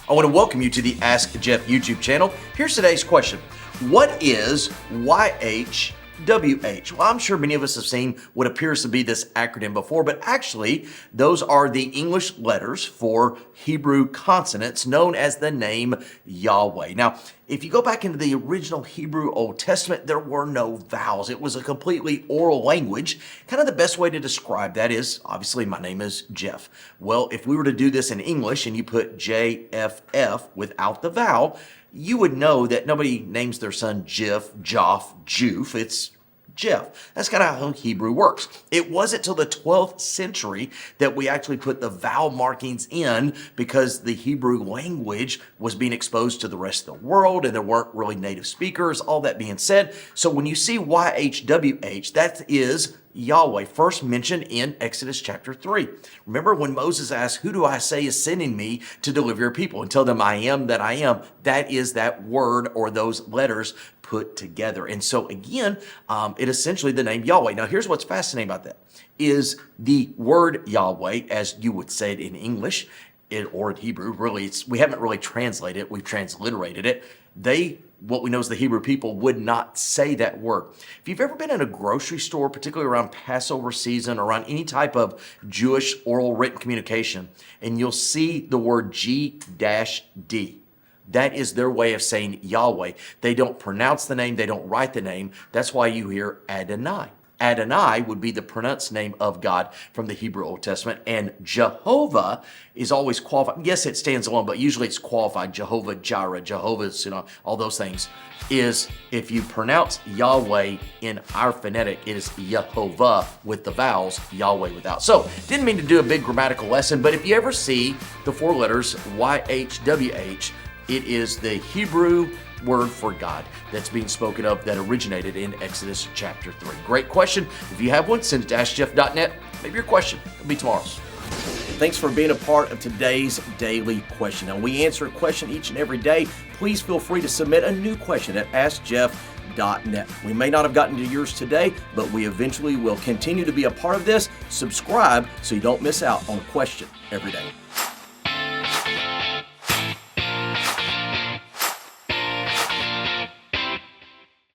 I want to welcome you to the Ask Jeff YouTube channel. Here's today's question. What is YHWH? Well, I'm sure many of us have seen what appears to be this acronym before, but actually those are the English letters for Hebrew consonants known as the name Yahweh. Now, if you go back into the original Hebrew Old Testament, there were no vowels. It was a completely oral language. Kind of the best way to describe that is, obviously, my name is Jeff. Well, if we were to do this in English and you put JFF without the vowel, you would know that nobody names their son Jiff, Joff, Joof. It's Jeff. That's kind of how Hebrew works. It wasn't till the 12th century that we actually put the vowel markings in because the Hebrew language was being exposed to the rest of the world and there weren't really native speakers, all that being said. So when you see YHWH, that is Yahweh, first mentioned in Exodus chapter 3. Remember when Moses asked, who do I say is sending me to deliver your people? And tell them I am that I am. That is that word or those letters put together. And so again, it essentially the name Yahweh. Now here's what's fascinating about that is the word Yahweh, as you would say it in English or in Hebrew, really, we haven't really translated it. We've transliterated it. What we know is the Hebrew people would not say that word. If you've ever been in a grocery store, particularly around Passover season, or around any type of Jewish oral written communication, and you'll see the word G-D. That is their way of saying Yahweh. They don't pronounce the name. They don't write the name. That's why you hear Adonai. Adonai would be the pronounced name of God from the Hebrew Old Testament, and Jehovah is always qualified. Yes, it stands alone, but usually it's qualified. Jehovah Jireh, Jehovah's, all those things. Is if you pronounce Yahweh in our phonetic, it is Yehovah with the vowels, Yahweh without. So, didn't mean to do a big grammatical lesson, but if you ever see the four letters YHWH, it is the Hebrew word for God that's being spoken of that originated in Exodus chapter 3. Great question. If you have one, send it to AskJeff.net. Maybe your question will be tomorrow's. Thanks for being a part of today's daily question. Now, we answer a question each and every day. Please feel free to submit a new question at AskJeff.net. We may not have gotten to yours today, but we eventually will continue to be a part of this. Subscribe so you don't miss out on a question every day.